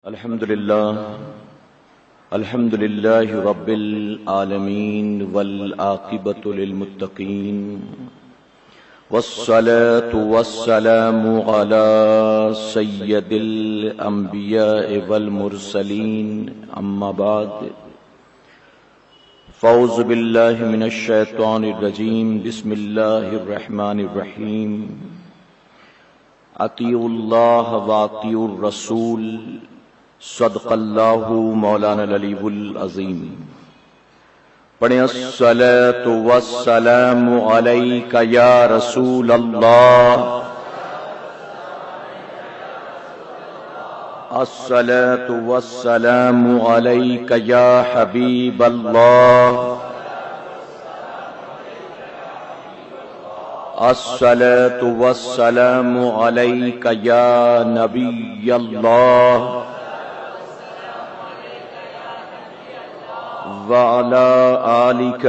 الحمد لله رب العالمين والعاقبة للمتقين والصلاة والسلام على سيد الأنبياء والمرسلين أما بعد فأعوذ بالله من الشيطان الرجيم بسم الله الرحمن الرحيم اطیعوا اللہ واطیعوا الرسول صدق اللہ مولانا العلی العظیم. پڑھیں الصلاۃ والسلام علیک یا رسول اللہ، الصلاۃ والسلام علیک یا حبیب اللہ، الصلاۃ والسلام علیک یا نبی اللہ وعلی آلک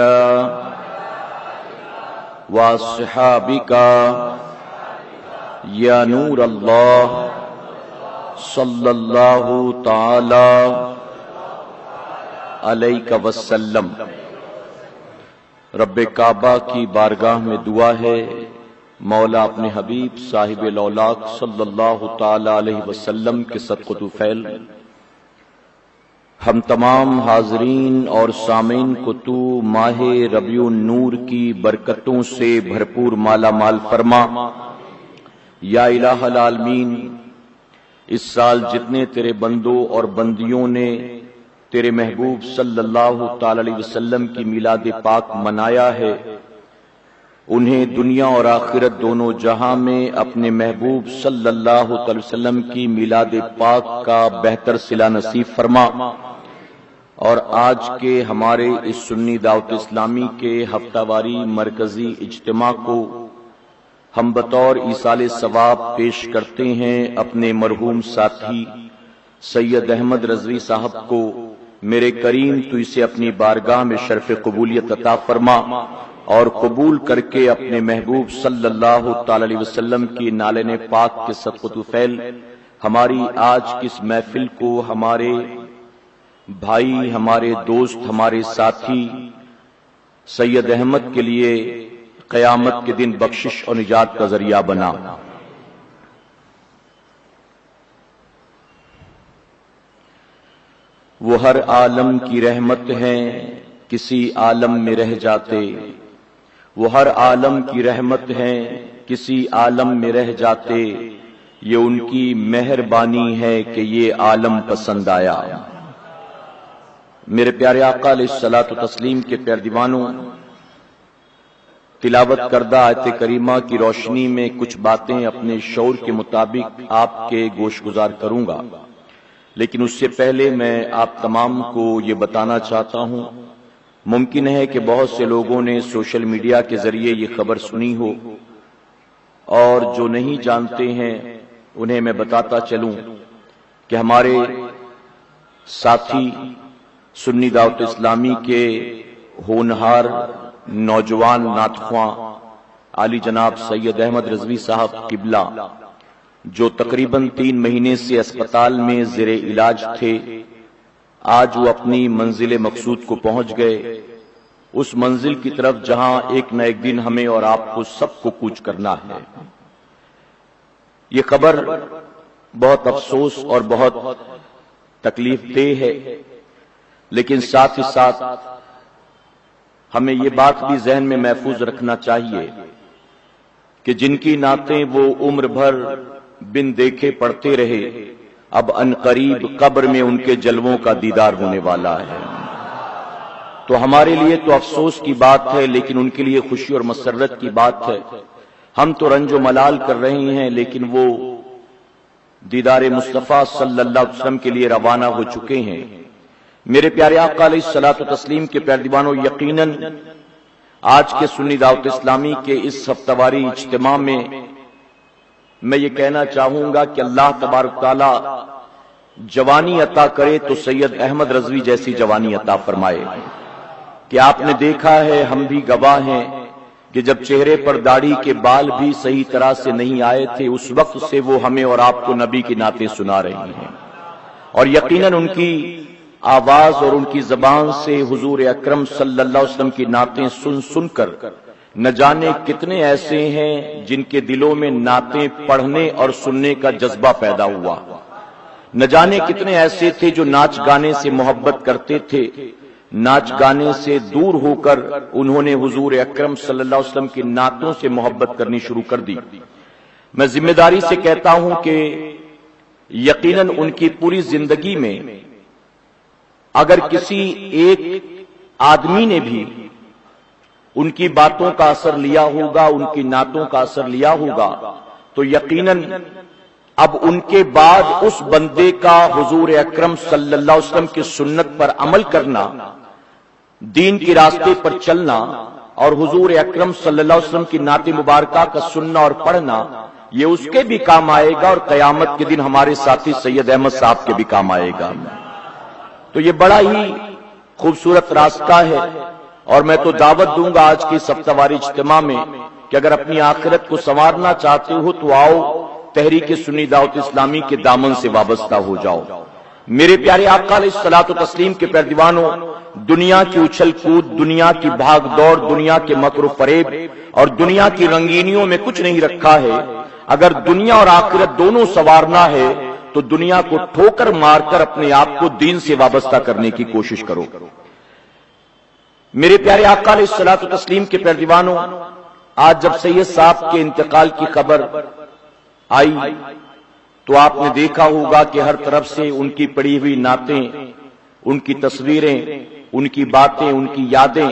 واصحابک یا نور اللہ صلی اللہ تعالی علیہ وسلم. رب کعبہ کی بارگاہ میں دعا ہے مولا اپنے حبیب صاحب الاولاق صلی اللہ تعالی علیہ وسلم کے صدقۃ فیل ہم تمام حاضرین اور سامعین کو تو ماہ ربیع النور کی برکتوں سے بھرپور مالا مال فرما یا الہ العالمین. اس سال جتنے تیرے بندوں اور بندیوں نے تیرے محبوب صلی اللہ تعالی علیہ وسلم کی میلاد پاک منایا ہے، انہیں دنیا اور آخرت دونوں جہاں میں اپنے محبوب صلی اللہ تعالی وسلم کی میلاد پاک کا بہتر صلہ نصیب فرما. اور آج کے ہمارے اس سنی دعوت اسلامی کے ہفتہ واری مرکزی اجتماع کو ہم بطور ایصال ثواب پیش کرتے ہیں اپنے مرحوم ساتھی سید احمد رضوی صاحب کو. میرے کریم تو اسے اپنی بارگاہ میں شرف قبولیت عطا فرما اور قبول کر کے اپنے محبوب صلی اللہ تعالی علیہ وسلم کی نالین پاک کے صدقۃ فیل ہماری آج کی اس محفل کو ہمارے بھائی، ہمارے دوست، ہمارے ساتھی سید احمد کے لیے قیامت کے دن بخشش اور نجات کا ذریعہ بنا. وہ ہر عالم کی رحمت ہیں کسی عالم میں رہ جاتے، وہ ہر عالم کی رحمت ہیں کسی عالم میں رہ جاتے، یہ ان کی مہربانی ہے کہ یہ عالم پسند آیا. میرے پیارے آقا علیہ الصلوۃ والتسلیم کے پیارے دیوانوں، تلاوت کردہ آیت کریمہ کی روشنی میں کچھ باتیں اپنے شعور کے مطابق آپ کے گوش گزار کروں گا، لیکن اس سے پہلے میں آپ تمام کو یہ بتانا چاہتا ہوں، ممکن ہے کہ بہت سے لوگوں نے سوشل میڈیا کے ذریعے یہ خبر سنی ہو، اور جو نہیں جانتے ہیں انہیں میں بتاتا چلوں کہ ہمارے ساتھی سنی دعوت اسلامی کے ہونہار نوجوان نعت خواں عالی جناب سید احمد رضوی صاحب قبلہ، جو تقریباً 3 مہینے سے اسپتال میں زیر علاج تھے، آج وہ اپنی منزل مقصود کو پہنچ گئے، اس منزل کی طرف جہاں ایک نہ ایک دن ہمیں اور آپ کو سب کو کوچ کرنا ہے. یہ خبر بہت افسوس اور بہت تکلیف دہ ہے، لیکن ساتھ ہی ساتھ ہمیں یہ بات بھی ذہن میں محفوظ رکھنا چاہیے کہ جن کی نعتیں وہ عمر بھر بن دیکھے پڑھتے رہے، اب ان قریب قبر میں ان کے جلووں کا دیدار ہونے والا ہے. تو ہمارے لیے تو افسوس کی بات ہے، لیکن ان کے لیے خوشی اور مسرت کی بات ہے. ہم تو رنج و ملال کر رہے ہیں، لیکن وہ دیدار مصطفیٰ صلی اللہ علیہ وسلم کے لیے روانہ ہو چکے ہیں. میرے پیارے آقا علیہ الصلوۃ والتسلیم کے پیارے دیوانوں، یقیناً آج کے سنی دعوت اسلامی کے اس ہفتہ واری اجتماع میں میں یہ کہنا چاہوں گا کہ اللہ تبارک تعالی جوانی عطا کرے تو سید احمد رضوی جیسی جوانی عطا فرمائے. کہ آپ نے دیکھا ہے، ہم بھی گواہ ہیں کہ جب چہرے پر داڑھی کے بال بھی صحیح طرح سے نہیں آئے تھے، اس وقت سے وہ ہمیں اور آپ کو نبی کی نعتیں سنا رہی ہیں. اور یقیناً ان کی آواز اور ان کی زبان سے حضور اکرم صلی اللہ علیہ وسلم کی نعتیں سن سن کر نہ جانے کتنے ایسے ہیں جن کے دلوں میں نعتیں پڑھنے اور سننے کا جذبہ پیدا ہوا، نہ جانے کتنے ایسے تھے جو ناچ گانے سے محبت کرتے تھے، ناچ گانے سے دور ہو کر انہوں نے حضور اکرم صلی اللہ علیہ وسلم کی نعتوں سے محبت کرنی شروع کر دی۔ میں ذمہ داری سے کہتا ہوں کہ یقیناً ان کی پوری زندگی میں اگر کسی ایک آدمی نے بھی ان کی باتوں کا اثر لیا ہوگا، ان کی نعتوں کا اثر لیا ہوگا، تو یقیناً اب ان کے بعد اس بندے کا حضور اکرم صلی اللہ علیہ وسلم کی سنت پر عمل کرنا، دین کے راستے پر چلنا اور حضور اکرم صلی اللہ علیہ وسلم کی نعت مبارکہ کا سننا اور پڑھنا، یہ اس کے بھی کام آئے گا اور قیامت کے دن ہمارے ساتھی سید احمد صاحب کے بھی کام آئے گا۔ تو یہ بڑا ہی خوبصورت راستہ ہے، اور میں تو دعوت دوں گا آج کی ہفتہ واری اجتماع میں کہ اگر اپنی آخرت کو سنوارنا چاہتے ہو تو آؤ تحریک سنی دعوت اسلامی کے دامن سے وابستہ ہو جاؤ۔ میرے پیارے آقا علیہ الصلوۃ والتسلیم کے پیروانوں، دنیا کی اچھل کود، دنیا کی بھاگ دوڑ، دنیا کے مکر و فریب اور دنیا کی رنگینیوں میں کچھ نہیں رکھا ہے۔ اگر دنیا اور آخرت دونوں سنوارنا ہے تو دنیا کو ٹھوکر مار کر اپنے آپ کو دین سے وابستہ کرنے کی کوشش کرو۔ میرے پیارے آقا علیہ الصلوۃ والتسلیم کے پیروانوں، آج جب سید صاحب کے انتقال کی خبر آئی تو آپ نے دیکھا ہوگا کہ ہر طرف سے ان کی پڑھی ہوئی نعتیں، ان کی تصویریں، ان کی باتیں، ان کی یادیں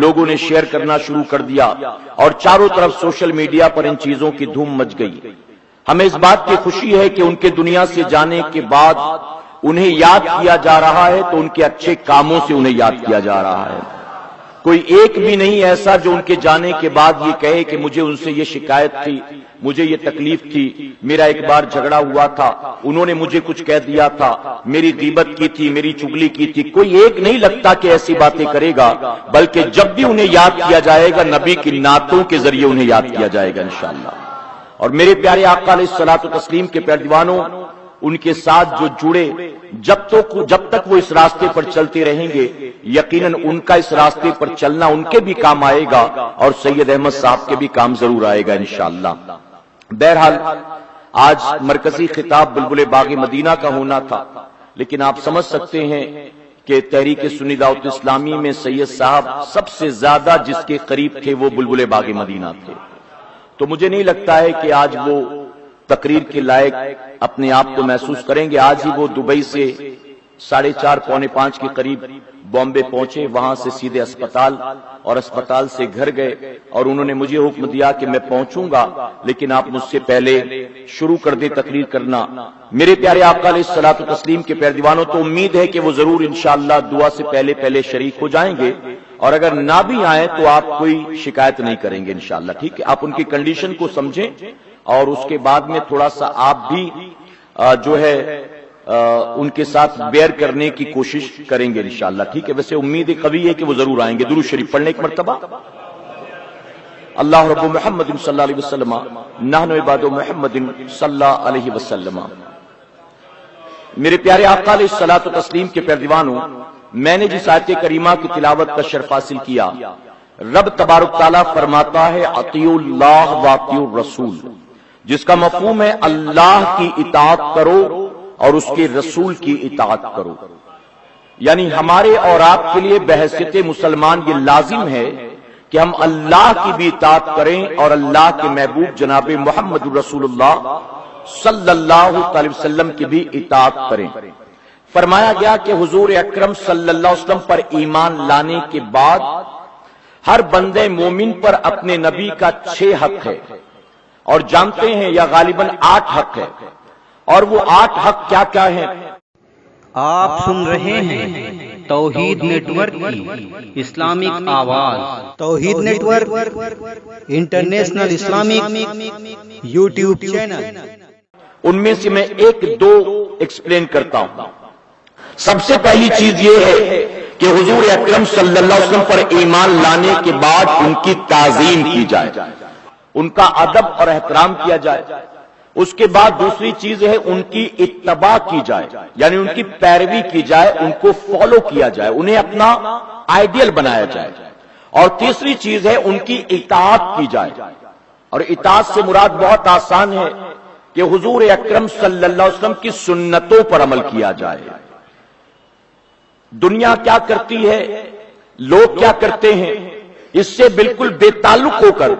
لوگوں نے شیئر کرنا شروع کر دیا اور چاروں طرف سوشل میڈیا پر ان چیزوں کی دھوم مچ گئی۔ ہمیں اس بات کی خوشی ہے کہ ان کے دنیا سے جانے کے بعد انہیں یاد کیا جا رہا ہے تو ان کے اچھے کاموں سے انہیں یاد کیا جا رہا ہے۔ کوئی ایک بھی نہیں ایسا جو ان کے جانے کے بعد یہ کہے کہ مجھے ان سے یہ شکایت تھی، مجھے یہ تکلیف تھی، میرا ایک بار جھگڑا ہوا تھا، انہوں نے مجھے کچھ کہہ دیا تھا، میری غیبت کی تھی، میری چغلی کی تھی۔ کوئی ایک نہیں لگتا کہ ایسی باتیں کرے گا، بلکہ جب بھی انہیں یاد کیا جائے گا نبی کی نعتوں کے ذریعے انہیں یاد کیا جائے گا انشاءاللہ۔ اور میرے پیارے آقا علیہ الصلوۃ والتسلیم کے پیروانوں، ان کے ساتھ جو جڑے جب تک وہ اس راستے پر چلتے رہیں گے، یقیناً ان کا اس راستے پر چلنا ان کے بھی کام آئے گا اور سید احمد صاحب کے بھی کام ضرور آئے گا انشاءاللہ۔ بہرحال آج مرکزی خطاب بلبل باغ مدینہ کا ہونا تھا، لیکن آپ سمجھ سکتے ہیں کہ تحریک سنی دعوت اسلامی میں سید صاحب سب سے زیادہ جس کے قریب تھے وہ بلبل باغ مدینہ تھے۔ تو مجھے نہیں لگتا ہے کہ آج وہ تقریر کے لائق اپنے آپ کو محسوس کریں گے۔ آج ہی وہ دبئی سے 4:30 پونے 5 کے قریب بامبے پہنچے، وہاں سے سیدھے اسپتال اور اسپتال سے گھر گئے اور انہوں نے مجھے حکم دیا کہ میں پہنچوں گا لیکن آپ مجھ سے پہلے شروع کر دیں تقریر کرنا۔ میرے پیارے آقا علیہ الصلوۃ والتسلیم کے پیروانوں، تو امید ہے کہ وہ ضرور انشاءاللہ دعا سے پہلے شریک ہو جائیں گے، اور اگر نہ بھی آئیں تو آپ کوئی شکایت نہیں کریں گے انشاءاللہ، ٹھیک ہے؟ آپ ان کی کنڈیشن کو سمجھیں اور اس کے بعد میں تھوڑا سا آپ بھی جو ہے ان کے ساتھ بیئر کرنے کی کوشش کریں گے انشاءاللہ، ٹھیک ہے؟ ویسے امید قوی ہے کہ وہ ضرور آئیں گے۔ درود شریف پڑھنے ایک مرتبہ۔ اللہ رب محمد صلی اللہ علیہ وسلم نحن عباد محمد صلی اللہ علیہ وسلم۔ میرے پیارے آقا علیہ الصلوۃ والتسلیم کے پیروانوں، میں نے جس آیت کریمہ کی تلاوت کا شرف حاصل کیا، رب تبارک تعالیٰ فرماتا ہے اطیعوا اللہ واطیعوا الرسول، جس کا مفہوم ہے اللہ کی اطاعت کرو اور اس کے رسول کی اطاعت کرو۔ یعنی ہمارے اور آپ کے لیے بحیثیت مسلمان یہ لازم ہے کہ ہم اللہ کی بھی اطاعت کریں اور اللہ کے محبوب جناب محمد رسول اللہ صلی اللہ علیہ وسلم کی بھی اطاعت کریں۔ فرمایا گیا کہ حضور اکرم صلی اللہ علیہ وسلم پر ایمان لانے کے بعد ہر بندے مومن پر اپنے نبی کا 6 حق ہے، اور جانتے ہیں یا غالباً 8 حق ہے، اور وہ 8 حق کیا کیا ہیں؟ آپ سن رہے ہیں توحید نیٹ ورک کی اسلامک آواز، توحید network international Islamic YouTube channel. ان میں سے میں 1-2 ایکسپلین کرتا ہوں۔ سب سے پہلی چیز یہ ہے کہ حضور اکرم صلی اللہ علیہ وسلم پر ایمان لانے کے بعد ان کی تعظیم کی جائے، ان کا ادب اور احترام کیا جائے۔ اس کے بعد دوسری چیز ہے ان کی اتباع کی جائے، یعنی ان کی پیروی کی جائے، ان کو فالو کیا جائے، انہیں اپنا آئیڈیل بنایا جائے، اور تیسری چیز ہے ان کی اطاعت کی جائے۔ اور اطاعت سے مراد بہت آسان ہے کہ حضور اکرم صلی اللہ علیہ وسلم کی سنتوں پر عمل کیا جائے۔ دنیا کیا کرتی ہے، لوگ کیا کرتے ہیں، اس سے بالکل بے تعلق ہو کر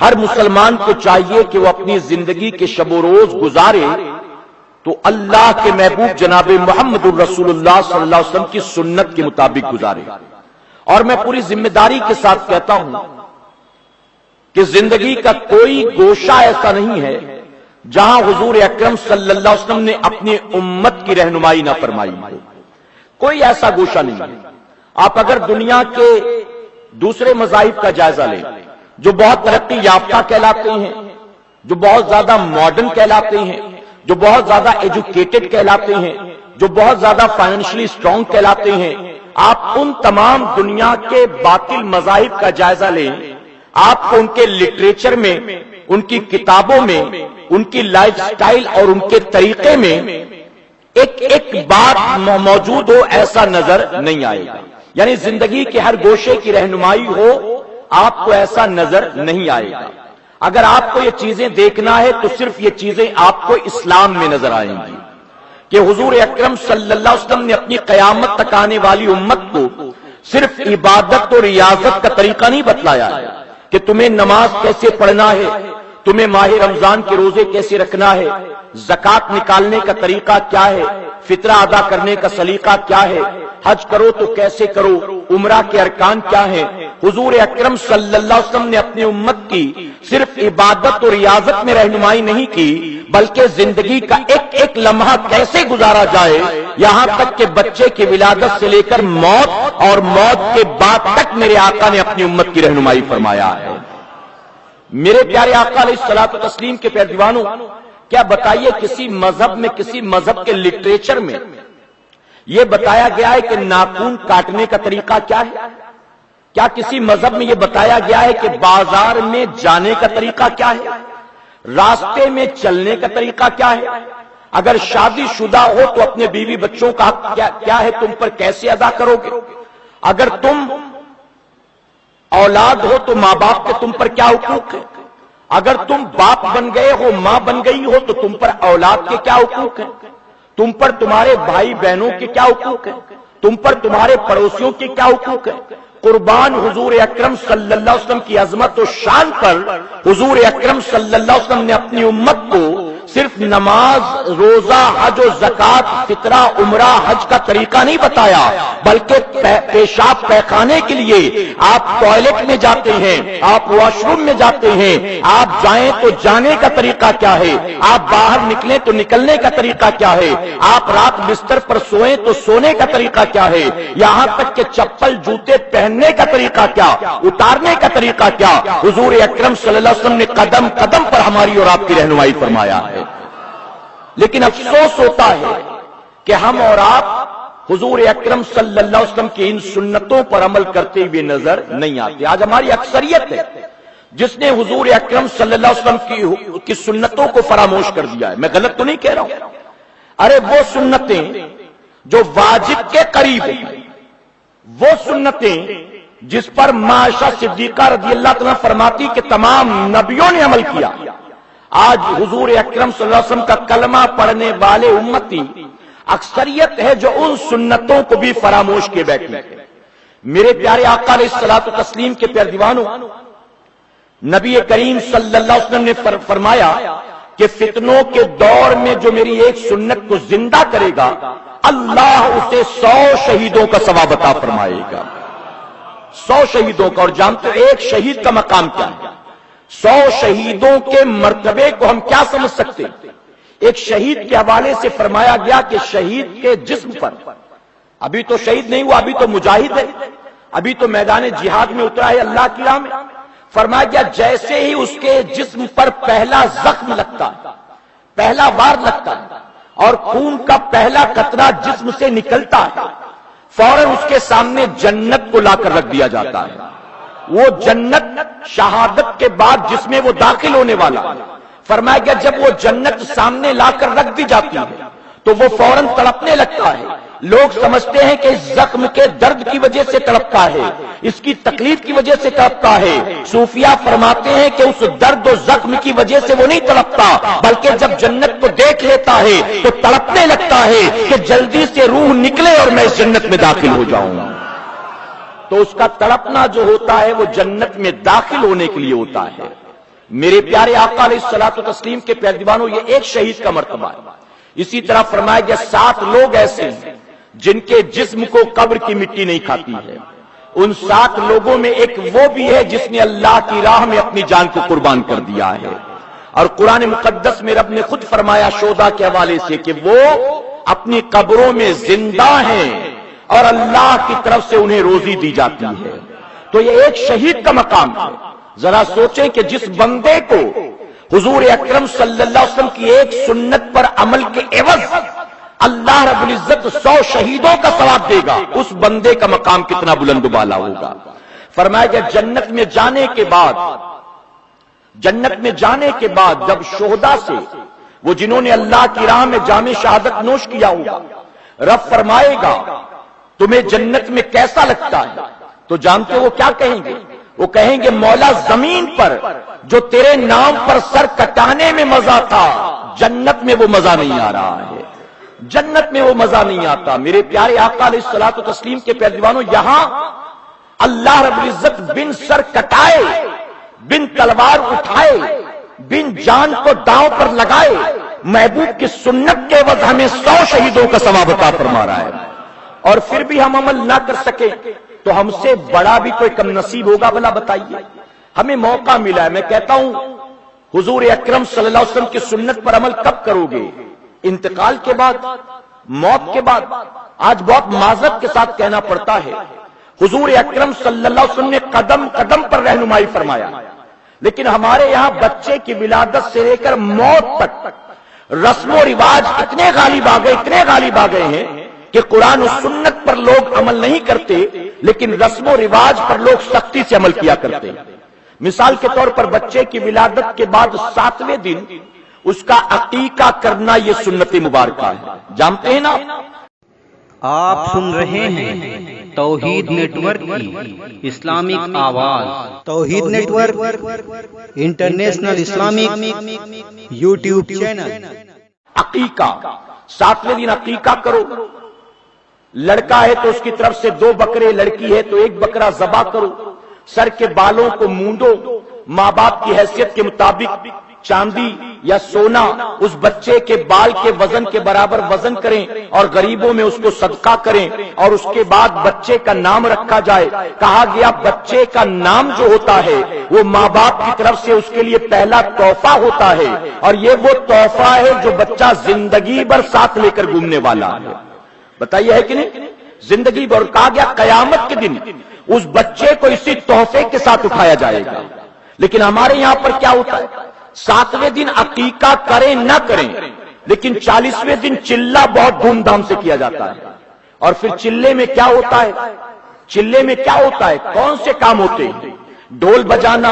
ہر مسلمان کو چاہیے کہ وہ اپنی زندگی کے شب و روز گزارے تو اللہ کے محبوب جناب محمد الرسول اللہ صلی اللہ علیہ وسلم کی سنت کے مطابق گزارے۔ اور میں پوری ذمہ داری کے ساتھ کہتا ہوں کہ زندگی کا کوئی گوشہ ایسا نہیں ہے جہاں حضور اکرم صلی اللہ علیہ وسلم نے اپنی امت کی رہنمائی نہ فرمائی ہو، کوئی ایسا گوشہ نہیں ہے۔ آپ اگر دنیا کے دوسرے مذاہب کا جائزہ لیں جو بہت ترقی یافتہ کہلاتے ہیں، جو بہت زیادہ ماڈرن کہلاتے ہیں، جو بہت زیادہ ایجوکیٹڈ کہلاتے ہیں، جو بہت زیادہ فائنینشلی اسٹرانگ کہلاتے ہیں، آپ ان تمام دنیا کے باطل مذاہب کا جائزہ لیں، آپ کو ان کے لٹریچر میں، ان کی کتابوں میں، ان کی لائف سٹائل اور ان کے طریقے میں ایک بات موجود ہو ایسا نظر نہیں آئے گا۔ یعنی زندگی کے ہر گوشے کی رہنمائی ہو، آپ کو ایسا نظر نہیں آئے گا۔ اگر آپ کو یہ چیزیں دیکھنا ہے تو صرف یہ چیزیں آپ کو اسلام میں نظر آئیں گی کہ حضور اکرم صلی اللہ علیہ وسلم نے اپنی قیامت تک آنے والی امت کو صرف عبادت اور ریاضت کا طریقہ نہیں بتلایا ہے کہ تمہیں نماز کیسے پڑھنا ہے، تمہیں ماہ رمضان کے روزے کیسے رکھنا ہے، زکات نکالنے کا طریقہ کیا ہے، فطرہ ادا کرنے کا سلیقہ کیا ہے، حج کرو تو کیسے کرو، عمرہ کے ارکان کیا ہیں۔ حضور اکرم صلی اللہ علیہ وسلم نے اپنی امت کی صرف عبادت اور ریاضت میں رہنمائی نہیں کی بلکہ زندگی کا ایک ایک لمحہ کیسے گزارا جائے، یہاں تک کہ بچے کی ولادت سے لے کر موت اور موت کے بعد تک میرے آقا نے اپنی امت کی رہنمائی فرمایا ہے۔ میرے پیارے آقا علیہ الصلوۃ والتسلیم کے پیارے دیوانوں، کیا بتائیے کسی مذہب میں، کسی مذہب کے لٹریچر میں یہ بتایا گیا ہے کہ ناخن کاٹنے کا طریقہ کیا ہے؟ کیا کسی مذہب میں یہ بتایا گیا ہے کہ بازار میں جانے کا طریقہ کیا ہے، راستے میں چلنے کا طریقہ کیا ہے، اگر شادی شدہ ہو تو اپنے بیوی بچوں کا حق کیا ہے، تم پر کیسے ادا کرو گے، اگر تم اولاد ہو تو ماں باپ کے تم پر کیا حقوق ہے، اگر تم باپ بن گئے ہو، ماں بن گئی ہو تو تم پر اولاد کے کیا حقوق ہیں، تم پر تمہارے بھائی بہنوں کے کیا حقوق ہیں، تم پر تمہارے پڑوسیوں کے کیا حقوق ہیں۔ قربان حضور اکرم صلی اللہ علیہ وسلم کی عظمت و شان پر حضور اکرم صلی اللہ علیہ وسلم نے اپنی امت کو صرف نماز، روزہ، حج و زکات، فطرہ، عمرہ، حج کا طریقہ نہیں بتایا بلکہ پیشاب پیخانے کے لیے آپ ٹوائلٹ میں جاتے ہیں، آپ واش روم میں جاتے ہیں، آپ جائیں تو جانے کا طریقہ کیا ہے، آپ باہر نکلیں تو نکلنے کا طریقہ کیا ہے، آپ رات بستر پر سوئیں تو سونے کا طریقہ کیا ہے، یہاں تک کہ چپل جوتے پہننے کا طریقہ کیا، اتارنے کا طریقہ کیا، حضور اکرم صلی اللہ علیہ وسلم نے قدم قدم پر ہماری اور آپ کی رہنمائی فرمایا ہے۔ لیکن افسوس ہوتا ہے کہ ہم اور آپ حضور اکرم صلی اللہ علیہ وسلم کی ان سنتوں پر عمل کرتے ہوئے نظر نہیں آتے۔ آج ہماری اکثریت ہے جس نے حضور اکرم صلی اللہ علیہ وسلم کی سنتوں کو فراموش کر دیا ہے۔ میں غلط تو نہیں کہہ رہا ہوں، ارے وہ سنتیں جو واجب کے قریب ہیں، وہ سنتیں جس پر عائشہ صدیقہ رضی اللہ عنہا فرماتی کہ تمام نبیوں نے عمل کیا، آج حضور اکرم صلی اللہ علیہ وسلم کا کلمہ پڑھنے والے امتی اکثریت ہے جو ان سنتوں کو بھی فراموش کیے بیٹھے۔ میرے پیارے آقا علیہ الصلوۃ والتسلیم کے پیارے دیوانوں، نبی کریم صلی اللہ علیہ وسلم نے فرمایا کہ فتنوں کے دور میں جو میری ایک سنت کو زندہ کرے گا اللہ اسے 100 شہیدوں کا ثواب عطا فرمائے گا، 100 شہیدوں کا۔ اور جانتے ہو ایک شہید کا مقام کیا ہے؟ 100 شہیدوں کے مرتبے کو ہم کیا سمجھ سکتے ہیں؟ ایک شہید کے حوالے سے فرمایا گیا کہ شہید کے جسم پر، ابھی تو شہید نہیں ہوا، ابھی تو مجاہد ہے، ابھی تو میدان جہاد میں اترا ہے اللہ کی راہ میں، فرمایا گیا جیسے ہی اس کے جسم پر پہلا زخم لگتا ہے، پہلا وار لگتا ہے اور خون کا پہلا قطرہ جسم سے نکلتا ہے، فوراً اس کے سامنے جنت کو لا کر رکھ دیا جاتا ہے۔ وہ جنت شہادت کے بعد جس میں وہ داخل ہونے والا، فرمایا گیا جب وہ جنت سامنے لا کر رکھ دی جاتی ہے تو وہ فوراً تڑپنے لگتا ہے. لوگ سمجھتے ہیں کہ اس زخم کے درد کی وجہ سے تڑپتا ہے, اس کی تکلیف کی وجہ سے تڑپتا ہے. صوفیاء فرماتے ہیں کہ اس درد و زخم کی وجہ سے وہ نہیں تڑپتا, بلکہ جب جنت کو دیکھ لیتا ہے تو تڑپنے لگتا ہے کہ جلدی سے روح نکلے اور میں اس جنت میں داخل ہو جاؤں. تو اس کا تڑپنا جو ہوتا ہے وہ جنت میں داخل ہونے کے لیے ہوتا ہے. میرے پیارے آقا علیہ الصلوۃ والتسلیم کے پیروانوں, یہ ایک شہید کا مرتبہ ہے. اسی طرح فرمایا گیا 7 لوگ ایسے ہیں جن کے جسم کو قبر کی مٹی نہیں کھاتی ہے. ان 7 لوگوں میں ایک وہ بھی ہے جس نے اللہ کی راہ میں اپنی جان کو قربان کر دیا ہے. اور قرآن مقدس میں رب نے خود فرمایا شہداء کے حوالے سے کہ وہ اپنی قبروں میں زندہ ہیں اور اللہ کی طرف سے انہیں روزی دی جاتی ہے. تو یہ ایک شہید کا مقام ہے. ذرا سوچیں کہ جس بندے کو حضور اکرم صلی اللہ علیہ وسلم کی ایک سنت پر عمل کے عوض اللہ رب العزت 100 شہیدوں کا ثواب دے گا, اس بندے کا مقام کتنا بلند و بالا ہوگا. فرمایا کہ جنت میں جانے کے بعد جب شہداء سے وہ جنہوں نے اللہ کی راہ میں جام شہادت نوش کیا ہوگا, رب فرمائے گا تمہیں جنت میں کیسا لگتا ہے؟ تو جانتے وہ کیا کہیں گے؟ وہ کہیں گے مولا زمین پر جو تیرے نام پر سر کٹانے میں مزہ تھا, جنت میں وہ مزہ نہیں آ رہا ہے, جنت میں وہ مزہ نہیں آتا. میرے پیارے آقا علیہ الصلوۃ والتسلیم کے پیروانوں, یہاں اللہ رب العزت بن سر کٹائے, بن تلوار اٹھائے, بن جان کو داؤں پر لگائے محبوب کی سنت کے عوض ہمیں 100 شہیدوں کا ثواب عطا فرما رہا ہے. اور پھر بھی ہم عمل نہ کر سکے تو ہم سے بڑا بھی کوئی کم نصیب ہوگا بھلا بتائیے. ہمیں موقع ملا ہے, میں کہتا ہوں حضور اکرم صلی اللہ علیہ وسلم کی سنت پر عمل کب کرو گے؟ انتقال کے بعد, موت کے بعد. آج بہت معذرت کے ساتھ کہنا پڑتا ہے حضور اکرم صلی اللہ علیہ وسلم نے قدم قدم پر رہنمائی فرمایا, لیکن ہمارے یہاں بچے کی ولادت سے لے کر موت تک رسم و رواج اتنے غالب آ گئے ہیں کہ قرآن و سنت پر لوگ عمل نہیں کرتے, لیکن رسم و رواج پر لوگ سختی سے عمل کیا کرتے ہیں. مثال کے طور پر بچے کی ولادت کے بعد 7ویں دن اس کا عقیقہ کرنا یہ سنت مبارکہ ہے, جانتے ہیں نا. آپ سن رہے ہیں توحید نیٹ ورک کی اسلامک آواز. توحید network international Islamic YouTube channel. عقیقہ 7ویں دن عقیقہ کرو. لڑکا ہے تو اس کی طرف سے 2 بکرے, لڑکی ہے تو 1 بکرا ذبح کرو. سر کے بالوں کو مونڈو, ماں باپ کی حیثیت کے مطابق چاندی یا سونا اس بچے کے بال کے وزن کے برابر وزن کریں اور غریبوں میں اس کو صدقہ کریں. اور اس کے بعد بچے کا نام رکھا جائے. کہا گیا بچے کا نام جو ہوتا ہے وہ ماں باپ کی طرف سے اس کے لیے پہلا تحفہ ہوتا ہے, اور یہ وہ تحفہ ہے جو بچہ زندگی بھر ساتھ لے کر گھومنے والا ہے. بتائیے ہے کہ نہیں؟ زندگی بھر. کہا گیا قیامت کے دن اس بچے کو اسی تحفے کے ساتھ اٹھایا جائے گا. لیکن ہمارے یہاں پر کیا ہوتا ہے, 7ویں دن عقیقہ کریں نہ کریں, لیکن 40ویں دن چلہ بہت دھوم دھام سے کیا جاتا ہے. اور پھر چلے میں کیا ہوتا ہے؟ کون سے کام ہوتے ہیں؟ ڈھول بجانا,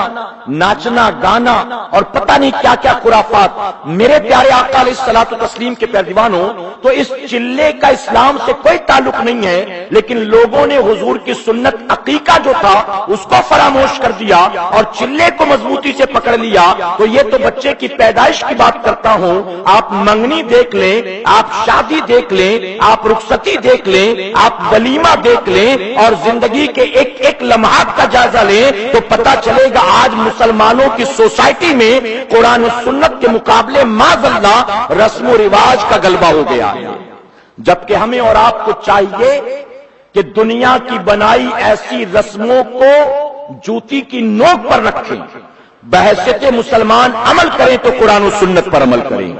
ناچنا, گانا اور پتہ نہیں کیا کیا خرافات. میرے پیارے آقا علیہ الصلوۃ والتسلیم کے پیروانوں, تو اس چلے کا اسلام سے کوئی تعلق نہیں ہے, لیکن لوگوں نے حضور کی سنت عقیقہ جو تھا اس کو فراموش کر دیا اور چلے کو مضبوطی سے پکڑ لیا. تو یہ تو بچے کی پیدائش کی بات کرتا ہوں. آپ منگنی دیکھ لیں, آپ شادی دیکھ لیں, آپ رخصتی دیکھ لیں, آپ ولیمہ دیکھ لیں, اور زندگی کے ایک لمحات کا جائزہ لیں تو پتا چلے گا آج مسلمانوں کی سوسائٹی میں قرآن و سنت کے مقابلے معاذ اللہ رسم و رواج کا غلبہ ہو گیا ہے. جبکہ ہمیں اور آپ کو چاہیے کہ دنیا کی بنائی ایسی رسموں کو جوتی کی نوک پر رکھیں, بحیثیت مسلمان عمل کریں تو قرآن و سنت پر عمل کریں.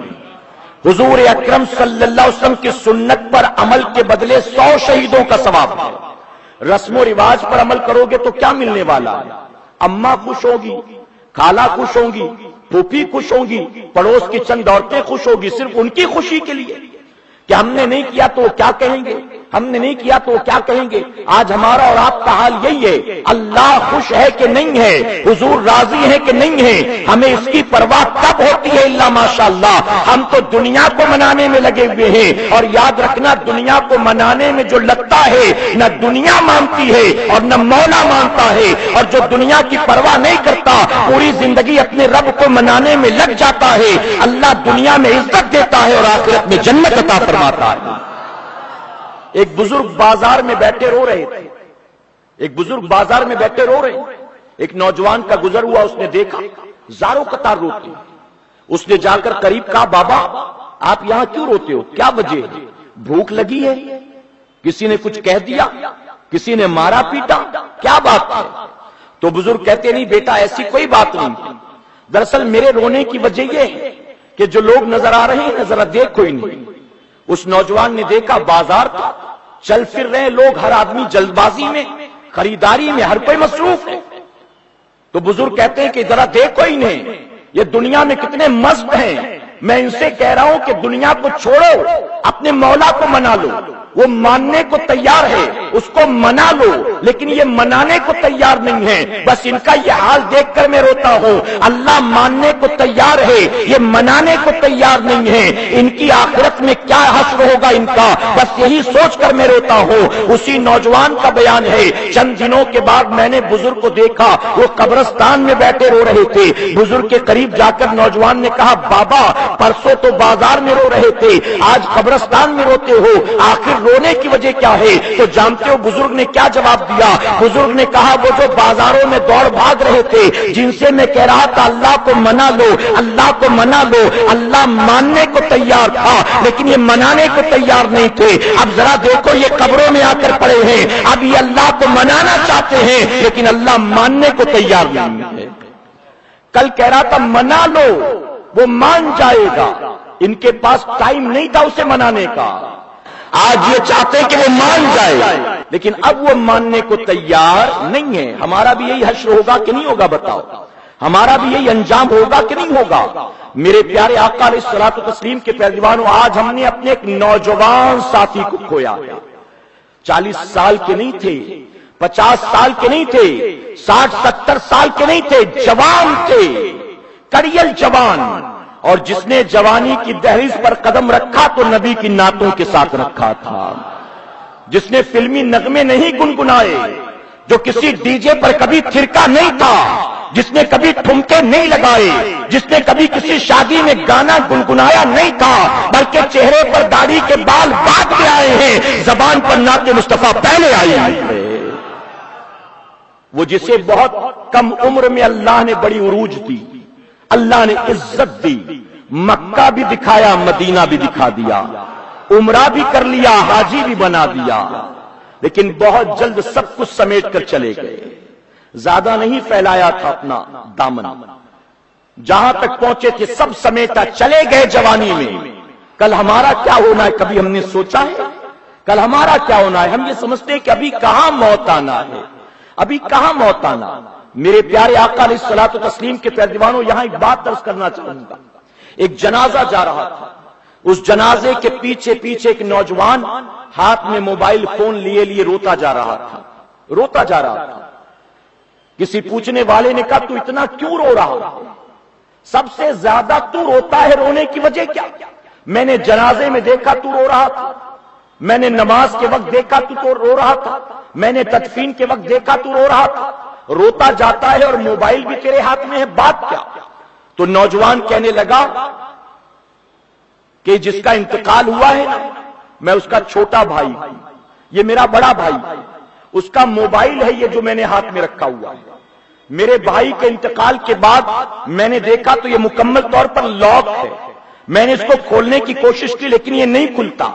حضور اکرم صلی اللہ علیہ وسلم کی سنت پر عمل کے بدلے 100 شہیدوں کا ثواب ہے. رسم و رواج پر عمل کرو گے تو کیا ملنے والا ہے؟ اماں خوش ہوگی, خالہ خوش ہوں گی, پھوپھی خوش ہوں گی, پڑوس کی چند عورتیں خوش ہوگی, صرف ان کی خوشی کے لیے کہ ہم نے نہیں کیا تو کیا کہیں گے. ہم نے نہیں کیا تو کیا کہیں گے؟ آج ہمارا اور آپ کا حال یہی ہے۔ اللہ خوش ہے کہ نہیں ہے، حضور راضی ہے کہ نہیں ہے، ہمیں اس کی پرواہ کب ہوتی ہے؟ اللہ ماشاءاللہ، ہم تو دنیا کو منانے میں لگے ہوئے ہیں، اور یاد رکھنا دنیا کو منانے میں جو لگتا ہے نہ دنیا مانتی ہے اور نہ مولا مانتا ہے، اور جو دنیا کی پرواہ نہیں کرتا پوری زندگی اپنے رب کو منانے میں لگ جاتا ہے، اللہ دنیا میں عزت دیتا ہے اور آخرت میں جنت عطا فرماتا ہے۔ ایک بزرگ بازار میں بیٹھے رو رہے تھے، ایک بزرگ بازار میں بیٹھے رو رہے، ایک نوجوان کا گزر ہوا، اس نے دیکھا زاروں قطار روتے، اس نے جا کر قریب کہا بابا آپ یہاں کیوں روتے ہو، کیا وجہ ہے؟ بھوک لگی ہے؟ کسی نے کچھ کہہ دیا؟ کسی نے مارا پیٹا؟ کیا بات ہے؟ تو بزرگ کہتے نہیں بیٹا ایسی کوئی بات نہیں، دراصل میرے رونے کی وجہ یہ ہے کہ جو لوگ نظر آ رہے ہیں ذرا دیکھ کوئی نہیں۔ اس نوجوان نے دیکھا بازار تھا، چل پھر رہے لوگ، ہر آدمی جلد بازی میں، خریداری میں، ہر کوئی مصروف ہے۔ تو بزرگ کہتے ہیں کہ ذرا دیکھو ہی نہیں یہ دنیا میں کتنے مست ہیں، میں ان سے کہہ رہا ہوں کہ دنیا کو چھوڑو، اپنے مولا کو منا لو، وہ ماننے کو تیار ہے، اس کو منا لو، لیکن یہ منانے کو تیار نہیں ہے۔ بس ان کا یہ حال دیکھ کر میں روتا ہوں، اللہ ماننے کو تیار ہے، یہ منانے کو تیار نہیں ہے، ان کی آخرت میں کیا حشر ہوگا ان کا، بس یہی سوچ کر میں روتا ہوں۔ اسی نوجوان کا بیان ہے، چند دنوں کے بعد میں نے بزرگ کو دیکھا، وہ قبرستان میں بیٹھے رو رہے تھے۔ بزرگ کے قریب جا کر نوجوان نے کہا بابا پرسوں تو بازار میں رو رہے تھے، آج قبرستان میں روتے ہو، آخر رونے کی وجہ کیا ہے؟ تو جانتے ہو بزرگ نے کیا جواب دیا؟ بزرگ نے کہا وہ جو بازاروں میں دوڑ بھاگ رہے تھے، جن سے میں کہہ رہا تھا اللہ کو منا لو، اللہ کو منا لو، اللہ ماننے کو تیار تھا لیکن یہ منانے کو تیار نہیں تھے۔ اب ذرا دیکھو یہ قبروں میں آ کر پڑے ہیں، اب یہ اللہ کو منانا چاہتے ہیں لیکن اللہ ماننے کو تیار نہیں ہے۔ کل کہہ رہا تھا منا لو، وہ مان جائے گا، ان کے پاس ٹائم نہیں تھا اسے منانے کا۔ آج یہ چاہتے کہ وہ مان جائے لیکن اب وہ ماننے کو تیار نہیں ہے۔ ہمارا بھی یہی حشر ہوگا کہ نہیں ہوگا بتاؤ؟ ہمارا بھی یہی انجام ہوگا کہ نہیں ہوگا؟ میرے پیارے آقا علیہ الصلوۃ والتسلیم کے پیروانوں، آج ہم نے اپنے ایک نوجوان ساتھی کو کھویا ہے۔ 40 سال کے نہیں تھے، 50 سال کے نہیں تھے، 60-70 سال کے نہیں تھے، جوان تھے، کڑیل جوان، اور جس نے جوانی کی دہلیز پر قدم رکھا تو نبی کی نعتوں کے ساتھ رکھا تھا، جس نے فلمی نغمے نہیں گنگنائے، جو کسی ڈی جے پر کبھی تھرکا نہیں تھا، جس نے کبھی ٹھمکے نہیں لگائے، جس نے کبھی کسی شادی میں گانا گنگنایا نہیں تھا، بلکہ چہرے پر داڑھی کے بال باندھ کے آئے ہیں، زبان پر نعت مصطفیٰ پہلے آئی ہے۔ وہ جسے بہت کم عمر میں اللہ نے بڑی عروج دی، اللہ نے عزت دی، مکہ بھی دکھایا، مدینہ بھی دکھا دیا، عمرہ بھی کر لیا، حاجی بھی بنا دیا، لیکن بہت جلد سب کچھ سمیٹ کر چلے گئے۔ زیادہ نہیں پھیلایا تھا اپنا دامن، جہاں تک پہنچے تھے سب سمیٹا، چلے گئے جوانی میں۔ کل ہمارا کیا ہونا ہے کبھی ہم نے سوچا ہے؟ کل ہمارا کیا ہونا ہے؟ ہم یہ سمجھتے ہیں کہ ابھی کہاں موت آنا ہے، ابھی کہاں موت آنا۔ میرے پیارے آقا علیہ الصلوۃ والتسلیم کے پیروانوں، یہاں ایک بات عرض کرنا چاہوں گا۔ ایک جنازہ جا رہا تھا، اس جنازے کے پیچھے پیچھے ایک نوجوان ہاتھ میں موبائل فون لیے لیے روتا جا رہا تھا، روتا جا رہا تھا۔ کسی پوچھنے والے نے کہا تو اتنا کیوں رو رہا ہے؟ سب سے زیادہ تو روتا ہے، رونے کی وجہ کیا؟ میں نے جنازے میں دیکھا تو رو رہا تھا، میں نے نماز کے وقت دیکھا تو رو رہا تھا، میں نے تدفین کے وقت دیکھا تو رو رہا تھا، روتا جاتا ہے اور موبائل بھی تیرے ہاتھ میں ہے، بات کیا؟ تو نوجوان کہنے لگا کہ جس کا انتقال ہوا ہے نا، میں اس کا چھوٹا بھائی ہوں، یہ میرا بڑا بھائی، اس کا موبائل ہے یہ جو میں نے ہاتھ میں رکھا ہوا ہے۔ میرے بھائی کے انتقال کے بعد میں نے دیکھا تو یہ مکمل طور پر لاک ہے، میں نے اس کو کھولنے کی کوشش کی لیکن یہ نہیں کھلتا۔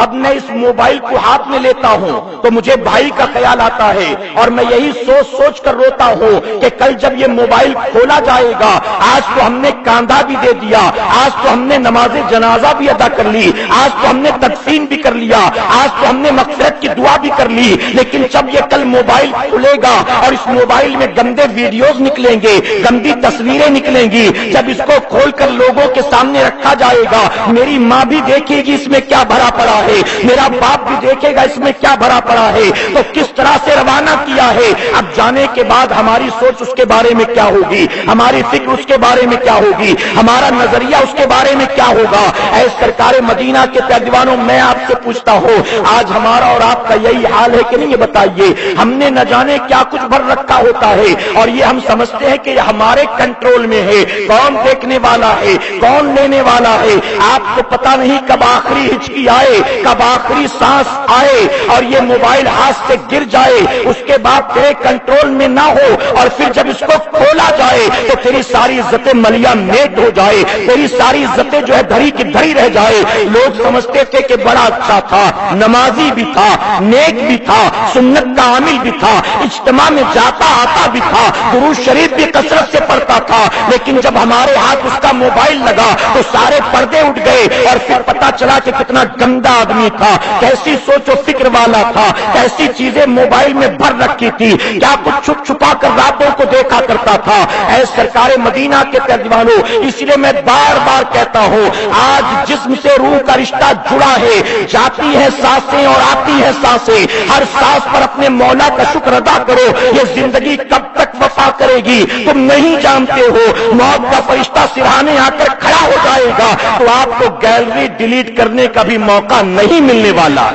اب میں اس موبائل کو ہاتھ میں لیتا ہوں تو مجھے بھائی کا خیال آتا ہے، اور میں یہی سوچ سوچ کر روتا ہوں کہ کل جب یہ موبائل کھولا جائے گا، آج تو ہم نے کاندھا بھی دے دیا، آج تو ہم نے نماز جنازہ بھی ادا کر لی، آج تو ہم نے تدفین بھی کر لیا، آج تو ہم نے مغفرت کی دعا بھی کر لی، لیکن جب یہ کل موبائل کھلے گا اور اس موبائل میں گندے ویڈیوز نکلیں گے، گندی تصویریں نکلیں گی، جب اس کو کھول کر لوگوں کے سامنے رکھا جائے گا، میری ماں بھی دیکھے گی اس میں کیا بھرا پڑا ہے, میرا باپ بھی دیکھے گا اس میں کیا بھرا پڑا ہے, تو کس طرح سے روانہ کیا ہے. اب جانے کے بعد ہماری سوچ اس کے بارے میں کیا ہوگی, ہماری فکر اس کے بارے میں کیا ہوگی, ہمارا نظریہ اس کے بارے میں کیا ہوگا. اے سرکار مدینہ کے پیروانوں, میں آپ سے پوچھتا ہوں, آج ہمارا اور آپ کا یہی حال ہے کہ نہیں؟ یہ بتائیے. ہم نے نہ جانے کیا کچھ بھر رکھا ہوتا ہے, اور یہ ہم سمجھتے ہیں کہ یہ ہمارے کنٹرول میں ہے. کون دیکھنے والا ہے, کون لینے والا ہے, آپ کو پتا نہیں کب آخری ہچکی آئے, کب آخری سانس آئے, اور یہ موبائل ہاتھ سے گر جائے, اس کے بعد تیرے کنٹرول میں نہ ہو, اور پھر جب اس کو کھولا جائے تو تیری ساری عزتیں ملیا میٹ ہو جائے, تیری ساری عزتیں جو ہے دھری کی دھری رہ جائے. لوگ سمجھتے تھے کہ بڑا اچھا تھا, نمازی بھی تھا, نیک بھی تھا, سنت کا عامل بھی تھا, اجتماع میں جاتا آتا بھی تھا, درود شریف بھی کثرت سے پڑھتا تھا, لیکن جب ہمارے ہاتھ اس کا موبائل لگا تو سارے پردے اٹھ گئے, اور پھر پتا چلا کہ کتنا گندا آدمی تھا, کیسی سوچ و فکر والا تھا, کیسی چیزیں موبائل میں بھر رکھی تھی, کیا کچھ چھپ چھپا کر راتوں کو دیکھا کرتا تھا. اے سرکار مدینہ کے پیروانوں, اس لیے میں بار بار کہتا ہوں, آج جسم سے روح کا رشتہ جڑا ہے, جاتی ہے سانسیں اور آتی ہے سانسیں, ہر سانس پر اپنے مولا کا شکر ادا کرو. یہ زندگی کب تک وفا کرے گی تم نہیں جانتے ہو. موت کا فرشتہ سرہانے آ کر کھڑا ہو جائے گا تو آپ کو گیلری ڈیلیٹ کرنے کا بھی موقع نہیں ملنے والا.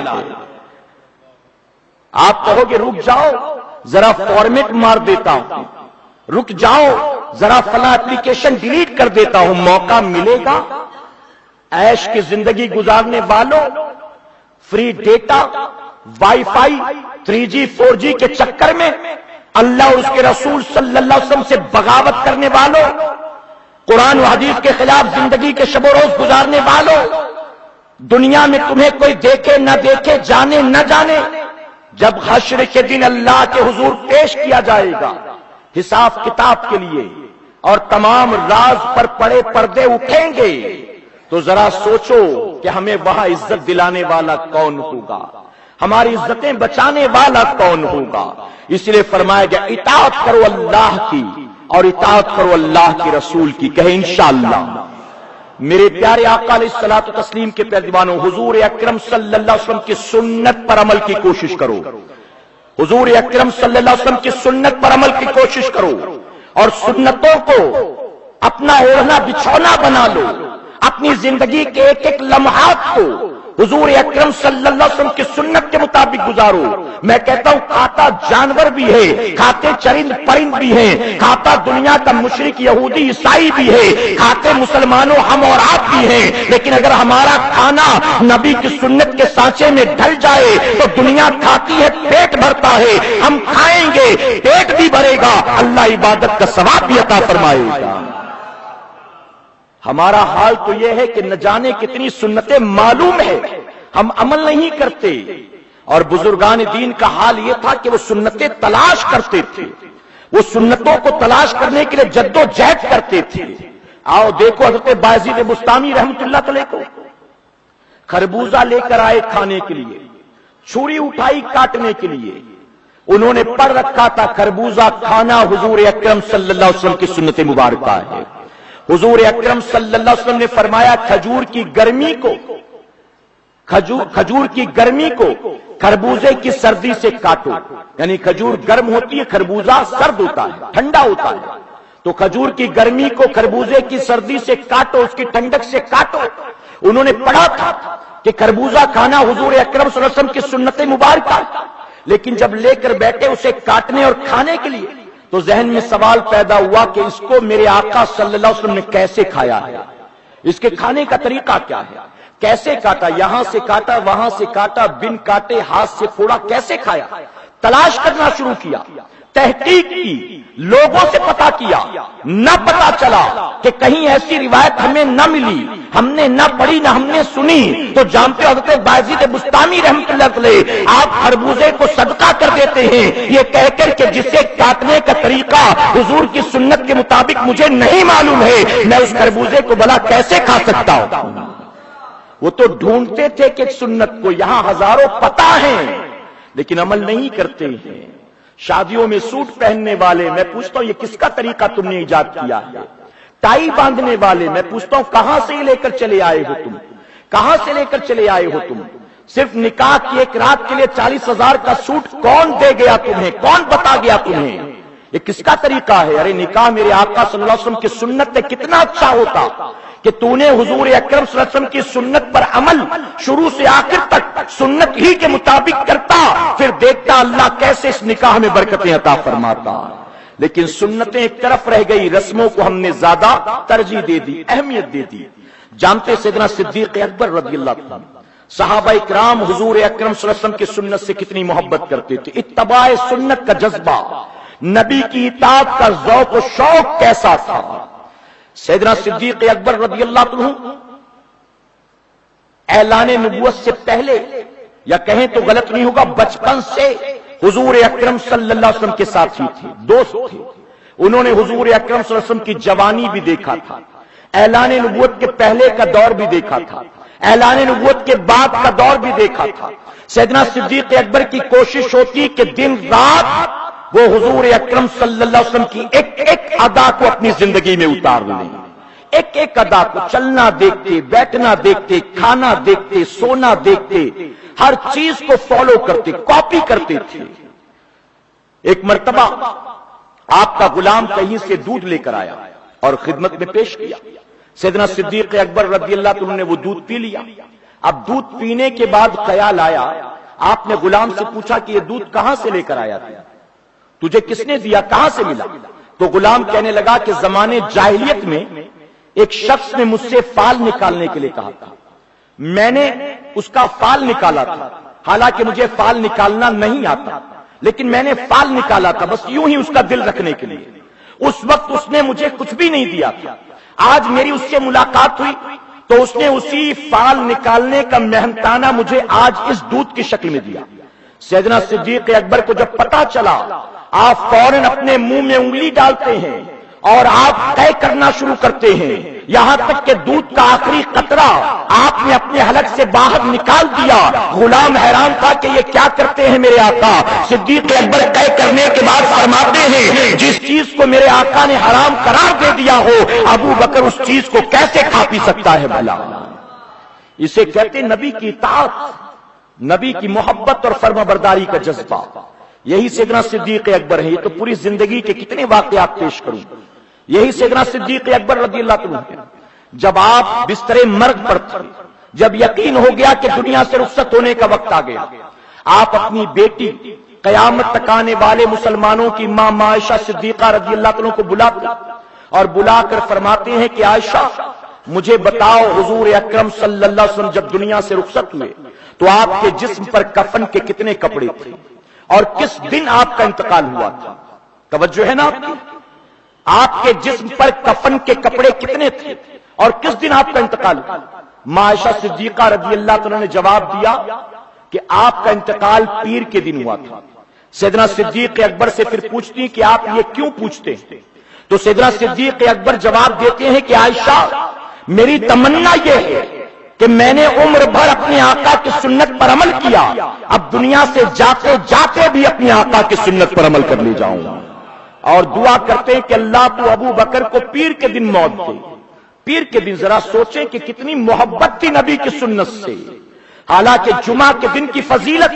آپ کہو گے رک جاؤ ذرا فارمیٹ مار دیتا ہوں, رک جاؤ ذرا فلاں اپلیکیشن ڈیلیٹ کر دیتا ہوں, موقع ملے گا. عیش کی زندگی گزارنے والوں, free data, wi fi, 3G 4G کے چکر میں اللہ اور اس کے رسول صلی اللہ علیہ وسلم سے بغاوت کرنے والوں, قرآن و حدیث کے خلاف زندگی کے شب و روز گزارنے والوں, دنیا میں تمہیں کوئی دیکھے نہ دیکھے, جانے نہ جانے, جب حشر کے دن اللہ کے حضور پیش کیا جائے گا حساب کتاب کے لیے, اور تمام راز پر پڑے پردے اٹھیں گے, تو ذرا سوچو کہ ہمیں وہاں عزت دلانے والا کون ہوگا, ہماری عزتیں بچانے والا کون ہوگا. اس لیے فرمایا گیا اطاعت کرو اللہ کی اور اطاعت کرو اللہ کے رسول کی. کہیں انشاءاللہ. میرے پیارے آقا علیہ الصلوۃ والتسلیم کے پیروانوں, حضور اکرم صلی اللہ علیہ وسلم کی سنت پر عمل کی کوشش کرو, حضور اکرم صلی اللہ علیہ وسلم کی سنت پر عمل کی کوشش کرو, اور سنتوں کو اپنا اوڑھنا بچھونا بنا لو, اپنی زندگی کے ایک ایک لمحات کو حضور اکرم صلی اللہ علیہ وسلم کی سنت کے مطابق گزارو. میں کہتا ہوں کھاتا جانور بھی ہے, کھاتے چرند پرند بھی ہیں, کھاتا دنیا کا مشرک یہودی عیسائی بھی ہے, کھاتے مسلمانوں ہم اور آپ بھی ہیں, لیکن اگر ہمارا کھانا نبی کی سنت کے سانچے میں ڈھل جائے تو دنیا کھاتی ہے پیٹ بھرتا ہے, ہم کھائیں گے پیٹ بھی بھرے گا, اللہ عبادت کا ثواب بھی عطا فرمائے گا. ہمارا حال تو یہ ہے کہ نہ جانے کتنی سنتیں معلوم ہے, ہم عمل نہیں کرتے. اور بزرگان دین کا حال یہ تھا کہ وہ سنتیں تلاش کرتے تھے, وہ سنتوں کو تلاش کرنے کے لیے جد و جہد کرتے تھے. آؤ دیکھو حضرت بایزید بستامی رحمت اللہ علیہ کو خربوزہ لے کر آئے کھانے کے لیے, چھری اٹھائی کاٹنے کے لیے, انہوں نے پڑھ رکھا تھا خربوزہ کھانا حضور اکرم صلی اللہ علیہ وسلم کی سنت مبارکہ ہے. حضور اکرم صلی اللہ علیہ وسلم نے فرمایا کھجور کی گرمی کو, کھجور کی گرمی کو خربوزے کی سردی سے کاٹو. یعنی کھجور گرم ہوتی ہے, خربوزہ سرد ہوتا ہے, ٹھنڈا ہوتا ہے, تو کھجور کی گرمی کو خربوزے کی سردی سے کاٹو, اس کی ٹھنڈک سے کاٹو. انہوں نے پڑھا تھا کہ خربوزہ کھانا حضور اکرم صلی اللہ علیہ وسلم کی سنت مبارکہ, لیکن جب لے کر بیٹھے اسے کاٹنے اور کھانے کے لیے تو ذہن میں سوال پیدا ہوا کہ اس کو میرے آقا صلی اللہ علیہ وسلم نے کیسے کھایا ہے, اس کے کھانے کا طریقہ کیا ہے, کیسے کاٹا, یہاں سے کاٹا, وہاں سے کاٹا, بن کاٹے ہاتھ سے پھوڑا, کیسے کھایا. تلاش کرنا شروع کیا, تحقیق کی, لوگوں سے پتا کیا, نہ پتا چلا کہ کہیں ایسی روایت ہمیں نہ ملی, ہم نے نہ پڑھی نہ ہم نے سنی, تو جانتے ہو حضرت بایزید بستامی رحمت اللہ علیہ آپ خربوزے کو صدقہ کر دیتے ہیں یہ کہہ کر کہ جسے کاٹنے کا طریقہ حضور کی سنت کے مطابق مجھے نہیں معلوم ہے, میں اس خربوزے کو بھلا کیسے کھا سکتا ہوں. وہ تو ڈھونڈتے تھے کہ سنت کو, یہاں ہزاروں پتہ ہیں لیکن عمل نہیں کرتے ہیں. شادیوں میں سوٹ پہننے والے, میں پوچھتا ہوں یہ کس کا طریقہ تم نے ایجاد کیا ہے. ٹائی باندھنے والے, میں پوچھتا ہوں کہاں سے لے کر چلے آئے ہو تم, کہاں سے لے کر چلے آئے ہو تم. صرف نکاح کی ایک رات کے لیے 40,000 کا سوٹ کون دے گیا تمہیں؟ کون بتا گیا تمہیں؟ یہ کس کا طریقہ ہے؟ ارے نکاح میرے آقا صلی اللہ علیہ وسلم کی سنت سے کتنا اچھا ہوتا کہ تو نے حضور اکرم صلی اللہ علیہ وسلم کی سنت پر عمل شروع سے آخر تک سنت ہی کے مطابق کرتا، پھر دیکھتا اللہ کیسے اس نکاح میں برکتیں عطا فرماتا۔ لیکن سنتیں ایک طرف رہ گئی، رسموں کو ہم نے زیادہ ترجیح دے دی، اہمیت دے دی۔ جانتے سیدنا صدیق اکبر رضی اللہ عنہ صحابہ اکرام حضور اکرم صلی اللہ علیہ وسلم کی سنت سے کتنی محبت کرتے تھے، اتباع سنت کا جذبہ، نبی کی اطاعت کا ذوق و شوق کیسا تھا۔ سیدنا صدیق اکبر رضی اللہ عنہ اعلان نبوت سے پہلے، یا کہیں تو غلط نہیں ہوگا، بچپن سے حضور اکرم صلی اللہ علیہ وسلم کے ساتھی تھے، دوست تھے۔ انہوں نے حضور اکرم صلی اللہ علیہ وسلم کی جوانی بھی دیکھا تھا، اعلان نبوت کے پہلے کا دور بھی دیکھا تھا، اعلان نبوت کے بعد کا دور بھی دیکھا تھا۔ سیدنا صدیق اکبر کی کوشش ہوتی کہ دن رات وہ حضور اکرم صلی اللہ علیہ وسلم کی ایک ایک ادا کو اپنی زندگی میں اتار لیں، ایک ایک ادا کو، چلنا دیکھتے، بیٹھنا دیکھتے، کھانا دیکھتے، سونا دیکھتے، ہر چیز کو فالو کرتے، کاپی کرتے تھے۔ ایک مرتبہ آپ کا غلام کہیں سے دودھ لے کر آیا اور خدمت میں پیش کیا۔ سیدنا صدیق اکبر رضی اللہ عنہ نے وہ دودھ پی لیا۔ اب دودھ پینے کے بعد خیال آیا، آپ نے غلام سے پوچھا کہ یہ دودھ کہاں سے لے کر آیا تھا، تجھے کس نے دیا، کہاں سے ملا؟ تو غلام کہنے لگا کہ زمانے جاہلیت میں ایک شخص نے مجھ سے فال نکالنے کے لیے کہا تھا، میں نے اس کا فال نکالا تھا، حالانکہ مجھے فال نکالنا نہیں آتا، لیکن میں نے فال نکالا تھا بس یوں ہی اس کا دل رکھنے کے لیے۔ اس وقت اس نے مجھے کچھ بھی نہیں دیا تھا، آج میری اس سے ملاقات ہوئی تو اس نے اسی فال نکالنے کا محنتانہ مجھے آج اس دودھ کی شکل میں دیا۔ سیدنا صدیق اکبر کو جب پتا چلا، آپ فوراً اپنے منہ میں انگلی ڈالتے ہیں اور آپ طے کرنا شروع کرتے ہیں، یہاں تک کہ دودھ کا آخری قطرہ آپ نے اپنے حلق سے باہر نکال دیا۔ غلام حیران تھا کہ یہ کیا کرتے ہیں میرے آقا۔ صدیق اکبر طے کرنے کے بعد فرماتے ہیں، جس چیز کو میرے آقا نے حرام قرار دے دیا ہو، ابو بکر اس چیز کو کیسے کھا پی سکتا ہے بھلا؟ اسے کہتے نبی کی اطاعت، نبی کی محبت اور فرما برداری کا جذبہ۔ یہی سیدنا صدیق اکبر ہے۔ یہ تو پوری زندگی کے کتنے واقعات پیش کروں، یہی سیدنا صدیق اکبر رضی اللہ عنہ ہے۔ جب آپ بستر مرگ پر تھے، جب یقین ہو گیا کہ دنیا سے رخصت ہونے کا وقت آ گیا، آپ اپنی بیٹی قیامت تک آنے والے مسلمانوں کی ماں عائشہ صدیقہ رضی اللہ عنہ کو بلاتے اور بلا کر فرماتے ہیں کہ عائشہ مجھے بتاؤ، حضور اکرم صلی اللہ علیہ وسلم جب دنیا سے رخصت ہوئے تو آپ کے جسم پر کفن کے کتنے کپڑے تھے اور کس دن آپ کا انتقال ہوا تھا؟ توجہ ہے نا آپ کی؟ آپ کے جسم پر کفن کے کپڑے کتنے تھے اور کس دن آپ کا انتقال ہوا؟ عائشہ صدیقہ رضی اللہ عنہ نے جواب دیا کہ آپ کا انتقال پیر کے دن ہوا تھا۔ سیدنا صدیق اکبر سے پھر پوچھتی ہیں کہ آپ یہ کیوں پوچھتے ہیں؟ تو سیدنا صدیق اکبر جواب دیتے ہیں کہ عائشہ میری تمنا یہ ہے کہ میں نے عمر بھر اپنے آقا کی سنت پر عمل کیا، اب دنیا سے جاتے جاتے بھی اپنے آقا کی سنت پر عمل کر لے جاؤں گا، اور دعا کرتے ہیں کہ اللہ تو ابو بکر کو پیر کے دن موت دے۔ پیر کے دن ذرا سوچیں کہ کتنی محبت تھی نبی کی سنت سے۔ حالانکہ جمعہ کے دن کی فضیلت،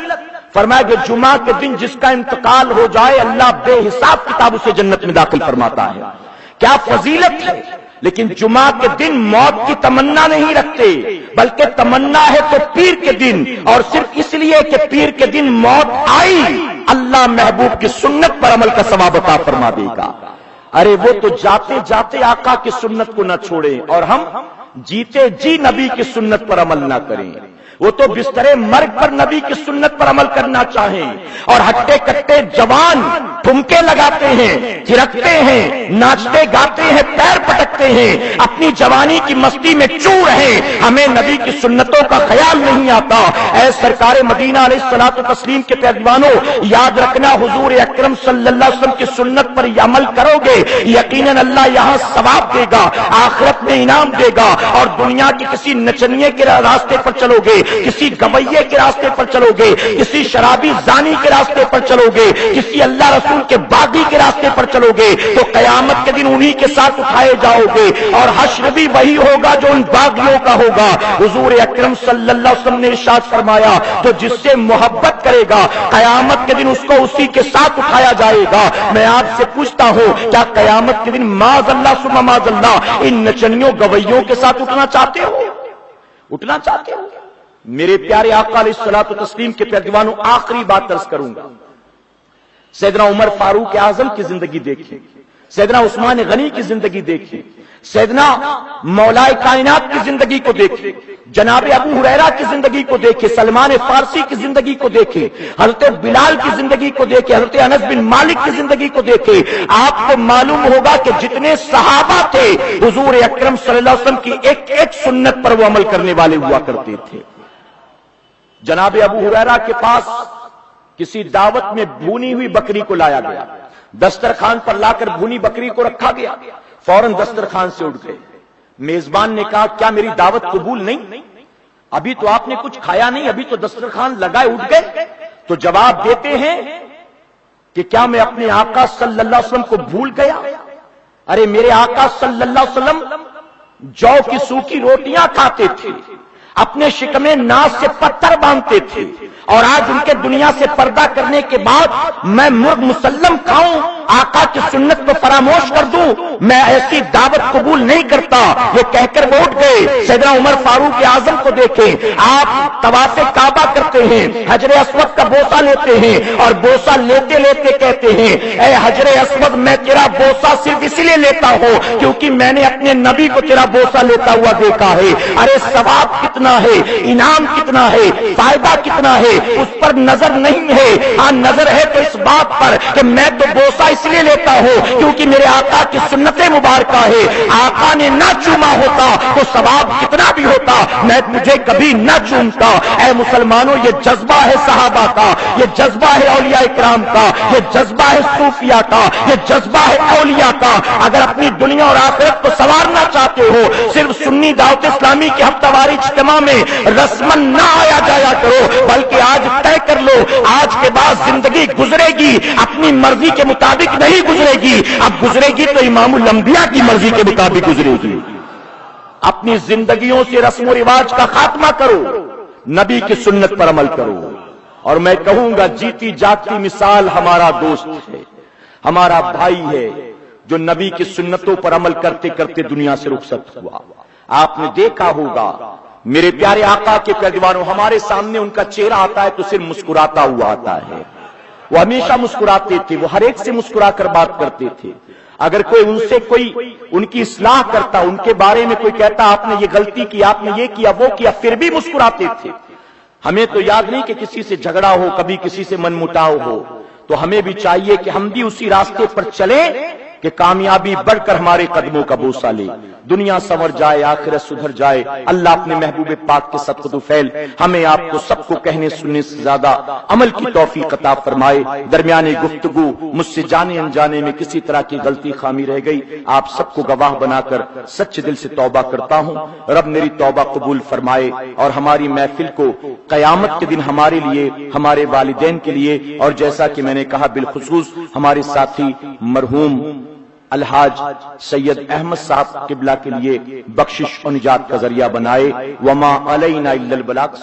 فرمایا کہ جمعہ کے دن جس کا انتقال ہو جائے اللہ بے حساب کتاب اسے جنت میں داخل فرماتا ہے، کیا فضیلت ہے۔ لیکن جمعہ کے دن موت کی تمنا نہیں رکھتے، بلکہ تمنا ہے تو پیر کے دن، اور صرف اس لیے کہ پیر کے دن موت آئی، اللہ محبوب کی سنت پر عمل کا ثواب عطا فرما دے گا۔ ارے وہ تو جاتے جاتے آقا کی سنت کو نہ چھوڑیں اور ہم جیتے جی نبی کی سنت پر عمل نہ کریں۔ وہ تو بستر مرگ پر نبی کی سنت پر عمل کرنا چاہیں، اور ہٹے کٹے جوان ٹھمکے لگاتے ہیں، تھرکتے ہیں، ناچتے گاتے ہیں، پیر پٹکتے ہیں، اپنی جوانی کی مستی میں چو رہے، ہمیں نبی کی سنتوں کا خیال نہیں آتا۔ اے سرکار مدینہ علیہ الصلوۃ والتسلیم کے پیغمبروں، یاد رکھنا حضور اکرم صلی اللہ علیہ وسلم کی سنت پر یہ عمل کرو گے، یقیناً اللہ یہاں ثواب دے گا، آخرت میں انعام دے گا، اور دنیا کی کسی نچنیے کے راستے پر چلو گے، کسی گویے کے راستے پر چلو گے، کسی شرابی زانی کے راستے پر چلو گے، کسی اللہ رسول وسلم کے باغی کے راستے پر چلو گے تو قیامت کے دن انہی کے ساتھ اٹھائے جاؤ گے، اور حشر بھی وہی ہوگا جو ان باغیوں کا ہوگا۔ حضور اکرم صلی اللہ علیہ وسلم نے ارشاد فرمایا تو جس سے محبت کرے گا قیامت کے دن اس کو اسی کے ساتھ اٹھایا جائے گا۔ میں آپ سے پوچھتا ہوں کیا قیامت کے دن معاذ اللہ ثم معاذ اللہ ان نچنیوں گویوں کے ساتھ اٹھنا چاہتے ہو؟ اٹھنا چاہتے ہو؟ میرے پیارے آقا علیہ الصلوۃ والتسلیم کے پیارے دیوانوں، آخری بات عرض کروں گا۔ سیدنا عمر فاروق اعظم کی زندگی دیکھیں، سیدنا عثمان غنی کی زندگی دیکھیں، سیدنا مولائے کائنات کی زندگی کو دیکھیں، جناب ابو ہریرہ کی زندگی کو دیکھیں، سلمان فارسی کی زندگی کو دیکھیں، حضرت بلال کی زندگی کو دیکھیں، حضرت انس بن مالک کی زندگی کو دیکھیں۔ آپ کو معلوم ہوگا کہ جتنے صحابہ تھے حضور اکرم صلی اللہ علیہ وسلم کی ایک ایک سنت پر وہ عمل کرنے والے ہوا کرتے تھے۔ جناب ابو ہریرہ کے پاس کسی دعوت میں بھونی ہوئی بکری کو لایا گیا، دسترخوان پر لا کر بھونی بکری کو رکھا گیا، فوراً دسترخوان سے اٹھ گئے۔ میزبان نے کہا کیا میری دعوت قبول نہیں؟ ابھی تو آپ نے کچھ کھایا نہیں، ابھی تو دسترخوان لگائے اٹھ گئے؟ تو جواب دیتے ہیں کہ کیا میں اپنے آقا صلی اللہ علیہ وسلم کو بھول گیا؟ ارے میرے آقا صلی اللہ علیہ وسلم جو کی سوکھی روٹیاں کھاتے تھے، اپنے شکم ناز سے پتھر باندھتے تھے، اور آج ان کے دنیا سے پردہ کرنے کے بعد میں مرغ مسلم کھاؤں، آقا کی سنت کو فراموش کر دوں، میں ایسی دعوت قبول نہیں کرتا۔ وہ کہہ کر وہ اٹھ گئے۔ سیدنا عمر فاروق اعظم کو دیکھیں، آپ طواف کعبہ کرتے ہیں، حجر اسود کا بوسہ لیتے ہیں، اور بوسہ لیتے لیتے کہتے ہیں اے حجر اسود میں تیرا بوسہ صرف اس لیے لیتا ہوں کیونکہ میں نے اپنے نبی کو تیرا بوسہ لیتا ہوا دیکھا ہے۔ ارے ثواب کتنا ہے، انعام کتنا ہے، فائدہ کتنا ہے، اس پر نظر نہیں ہے۔ ہاں نظر ہے تو اس بات پر کہ میں تو بوسہ اس لیے لیتا ہوں کیونکہ میرے آقا کی سنت مبارکہ ہے۔ آقا نے نہ چوما ہوتا تو ثواب کتنا بھی ہوتا، میں تجھے کبھی نہ چومتا۔ اے مسلمانوں، یہ جذبہ ہے صحابہ کا، یہ جذبہ ہے اولیاء کرام کا، یہ جذبہ ہے صوفیاء کا، یہ جذبہ ہے اولیاء کا۔ اگر اپنی دنیا اور آخرت کو سنوارنا چاہتے ہو، صرف سنی دعوت اسلامی کے ہفتہ واری اجتماع میں رسمن نہ آیا جایا کرو، بلکہ آج طے کر لو آج کے بعد زندگی گزرے گی اپنی مرضی کے مطابق نہیں گزرے گی، اب گزرے گی تو امام الانبیاء کی مرضی کے مطابق گزرے گی۔ اپنی زندگیوں سے رسم و رواج کا خاتمہ کرو، نبی کی سنت پر عمل کرو۔ اور میں کہوں گا جیتی جاگتی مثال ہمارا دوست ہے، ہمارا بھائی ہے، جو نبی کی سنتوں پر عمل کرتے کرتے دنیا سے رخصت ہوا۔ آپ نے دیکھا ہوگا میرے پیارے آقا کے پیروانوں، ہمارے سامنے ان کا چہرہ آتا ہے تو صرف مسکراتا ہوا آتا ہے۔ وہ ہمیشہ مسکراتے تھے، وہ ہر ایک سے مسکرا کر بات کرتے تھے۔ اگر کوئی ان سے کوئی ان کی اصلاح کرتا، ان کے بارے میں کوئی کہتا آپ نے یہ غلطی کی، آپ نے یہ کیا وہ کیا، پھر بھی مسکراتے تھے۔ ہمیں تو یاد نہیں کہ کسی سے جھگڑا ہو، کبھی کسی سے من مٹاؤ ہو، تو ہمیں بھی چاہیے کہ ہم بھی اسی راستے پر چلیں کہ کامیابی بڑھ کر ہمارے قدموں کا بوسہ لے، دنیا سنور جائے، آخرت سدھر جائے۔ اللہ اپنے محبوب پاک کے صدقۃ فعل ہمیں آپ کو سب کو کہنے سننے سے زیادہ عمل کی توفیق عطا فرمائے۔ درمیانے گفتگو مجھ سے جانے انجانے میں کسی طرح کی غلطی خامی رہ گئی، آپ سب کو گواہ بنا کر سچے دل سے توبہ کرتا ہوں۔ رب میری توبہ قبول فرمائے اور ہماری محفل کو قیامت کے دن ہمارے لیے، ہمارے والدین کے لیے، اور جیسا کہ میں نے کہا بالخصوص ہمارے ساتھی مرحوم الحاج سید احمد صاحب قبلہ کے لیے بخشش و نجات کا ذریعہ بنائے۔ وما علینا الا البلاغ۔